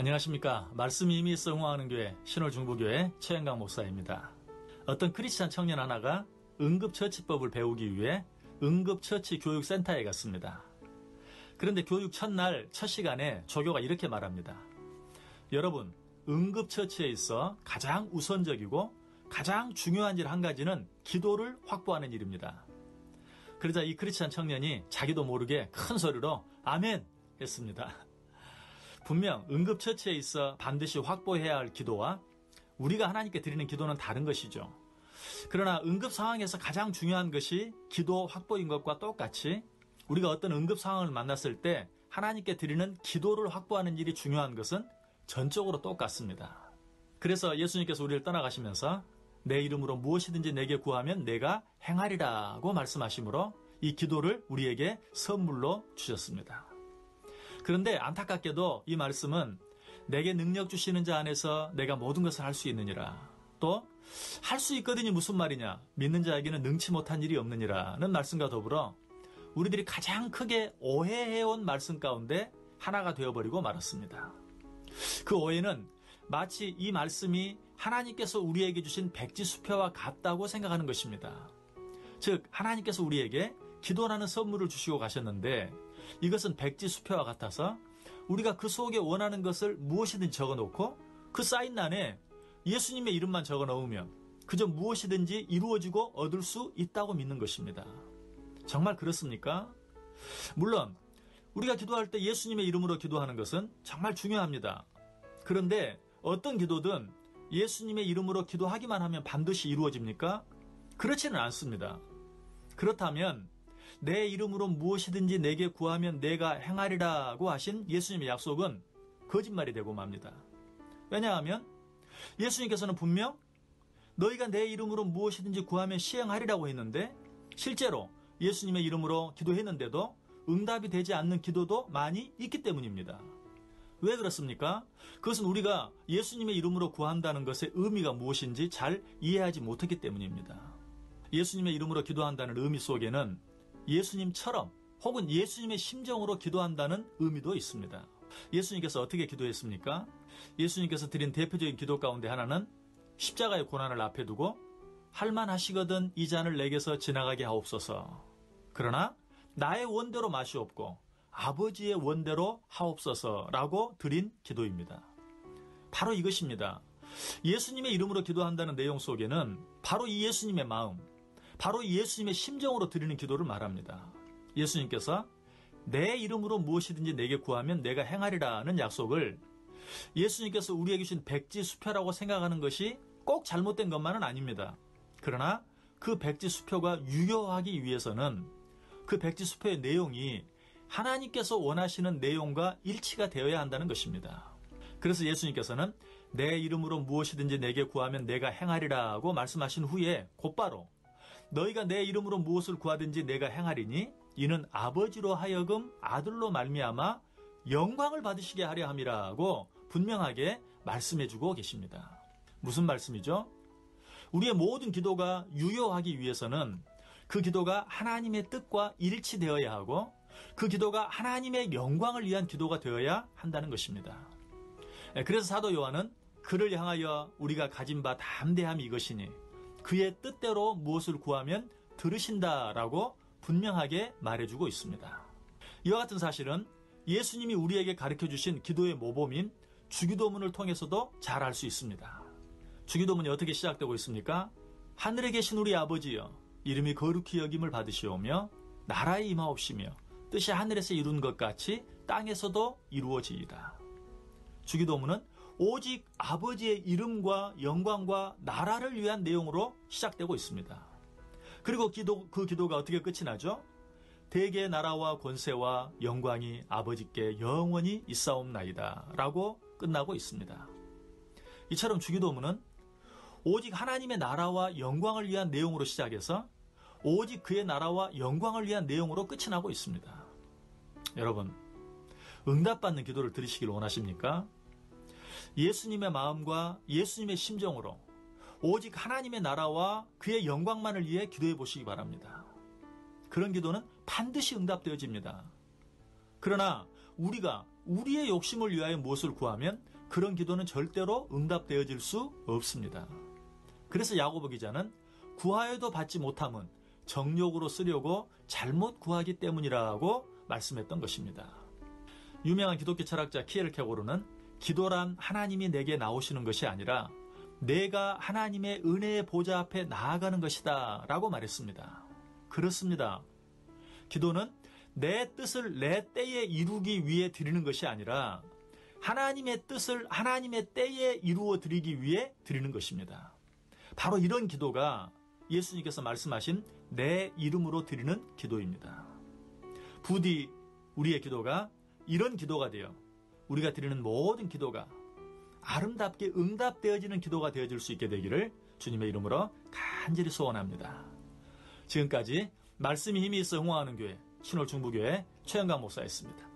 안녕하십니까. 말씀이 이미 성화하는 교회 신월중부교회 최영강 목사입니다. 어떤 크리스찬 청년 하나가 응급처치법을 배우기 위해 응급처치 교육센터에 갔습니다. 그런데 교육 첫날 첫 시간에 조교가 이렇게 말합니다. 여러분, 응급처치에 있어 가장 우선적이고 가장 중요한 일 한 가지는 기도를 확보하는 일입니다. 그러자 이 크리스찬 청년이 자기도 모르게 큰 소리로 아멘 했습니다. 분명 응급처치에 있어 반드시 확보해야 할 기도와 우리가 하나님께 드리는 기도는 다른 것이죠. 그러나 응급 상황에서 가장 중요한 것이 기도 확보인 것과 똑같이 우리가 어떤 응급 상황을 만났을 때 하나님께 드리는 기도를 확보하는 일이 중요한 것은 전적으로 똑같습니다. 그래서 예수님께서 우리를 떠나가시면서 내 이름으로 무엇이든지 내게 구하면 내가 행하리라고 말씀하시므로 이 기도를 우리에게 선물로 주셨습니다. 그런데 안타깝게도 이 말씀은 내게 능력 주시는 자 안에서 내가 모든 것을 할 수 있느니라. 또 할 수 있거든이 무슨 말이냐. 믿는 자에게는 능치 못한 일이 없느니라는 말씀과 더불어 우리들이 가장 크게 오해해온 말씀 가운데 하나가 되어버리고 말았습니다. 그 오해는 마치 이 말씀이 하나님께서 우리에게 주신 백지수표와 같다고 생각하는 것입니다. 즉 하나님께서 우리에게 기도라는 선물을 주시고 가셨는데 이것은 백지수표와 같아서 우리가 그 속에 원하는 것을 무엇이든 적어놓고 그 사인란에 예수님의 이름만 적어놓으면 그저 무엇이든지 이루어지고 얻을 수 있다고 믿는 것입니다. 정말 그렇습니까? 물론 우리가 기도할 때 예수님의 이름으로 기도하는 것은 정말 중요합니다. 그런데 어떤 기도든 예수님의 이름으로 기도하기만 하면 반드시 이루어집니까? 그렇지는 않습니다. 그렇다면 내 이름으로 무엇이든지 내게 구하면 내가 행하리라고 하신 예수님의 약속은 거짓말이 되고 맙니다. 왜냐하면 예수님께서는 분명 너희가 내 이름으로 무엇이든지 구하면 시행하리라고 했는데 실제로 예수님의 이름으로 기도했는데도 응답이 되지 않는 기도도 많이 있기 때문입니다. 왜 그렇습니까? 그것은 우리가 예수님의 이름으로 구한다는 것의 의미가 무엇인지 잘 이해하지 못했기 때문입니다. 예수님의 이름으로 기도한다는 의미 속에는 예수님처럼 혹은 예수님의 심정으로 기도한다는 의미도 있습니다. 예수님께서 어떻게 기도했습니까? 예수님께서 드린 대표적인 기도 가운데 하나는 십자가의 고난을 앞에 두고 할만하시거든 이 잔을 내게서 지나가게 하옵소서. 그러나 나의 원대로 마시옵고 아버지의 원대로 하옵소서라고 드린 기도입니다. 바로 이것입니다. 예수님의 이름으로 기도한다는 내용 속에는 바로 이 예수님의 마음, 바로 이 예수님의 심정으로 드리는 기도를 말합니다. 예수님께서 내 이름으로 무엇이든지 내게 구하면 내가 행하리라는 약속을 예수님께서 우리에게 주신 백지수표라고 생각하는 것이 꼭 잘못된 것만은 아닙니다. 그러나 그 백지수표가 유효하기 위해서는 그 백지수표의 내용이 하나님께서 원하시는 내용과 일치가 되어야 한다는 것입니다. 그래서 예수님께서는 내 이름으로 무엇이든지 내게 구하면 내가 행하리라고 말씀하신 후에 곧바로 너희가 내 이름으로 무엇을 구하든지 내가 행하리니 이는 아버지로 하여금 아들로 말미암아 영광을 받으시게 하려 함이라고 분명하게 말씀해주고 계십니다. 무슨 말씀이죠? 우리의 모든 기도가 유효하기 위해서는 그 기도가 하나님의 뜻과 일치되어야 하고 그 기도가 하나님의 영광을 위한 기도가 되어야 한다는 것입니다. 그래서 사도 요한은 그를 향하여 우리가 가진 바 담대함이 이것이니 그의 뜻대로 무엇을 구하면 들으신다라고 분명하게 말해주고 있습니다. 이와 같은 사실은 예수님이 우리에게 가르쳐주신 기도의 모범인 주기도문을 통해서도 잘 알 수 있습니다. 주기도문이 어떻게 시작되고 있습니까? 하늘에 계신 우리 아버지여 이름이 거룩히 여김을 받으시오며 나라에 임하옵시며 뜻이 하늘에서 이룬 것 같이 땅에서도 이루어지이다. 주기도문은 오직 아버지의 이름과 영광과 나라를 위한 내용으로 시작되고 있습니다. 그리고 그 기도가 어떻게 끝이 나죠? 대개의 나라와 권세와 영광이 아버지께 영원히 있사옵나이다 라고 끝나고 있습니다. 이처럼 주기도문은 오직 하나님의 나라와 영광을 위한 내용으로 시작해서 오직 그의 나라와 영광을 위한 내용으로 끝이 나고 있습니다. 여러분, 응답받는 기도를 들으시길 원하십니까? 예수님의 마음과 예수님의 심정으로 오직 하나님의 나라와 그의 영광만을 위해 기도해 보시기 바랍니다. 그런 기도는 반드시 응답되어집니다. 그러나 우리가 우리의 욕심을 위하여 무엇을 구하면 그런 기도는 절대로 응답되어질 수 없습니다. 그래서 야고보 기자는 구하여도 받지 못함은 정욕으로 쓰려고 잘못 구하기 때문이라고 말씀했던 것입니다. 유명한 기독교 철학자 키에르케고르는 기도란 하나님이 내게 나오시는 것이 아니라 내가 하나님의 은혜의 보좌 앞에 나아가는 것이다 라고 말했습니다. 그렇습니다. 기도는 내 뜻을 내 때에 이루기 위해 드리는 것이 아니라 하나님의 뜻을 하나님의 때에 이루어 드리기 위해 드리는 것입니다. 바로 이런 기도가 예수님께서 말씀하신 내 이름으로 드리는 기도입니다. 부디 우리의 기도가 이런 기도가 되어 우리가 드리는 모든 기도가 아름답게 응답되어지는 기도가 되어질 수 있게 되기를 주님의 이름으로 간절히 소원합니다. 지금까지 말씀이 힘이 있어 응원하는 교회 신월중부교회 최영강 목사였습니다.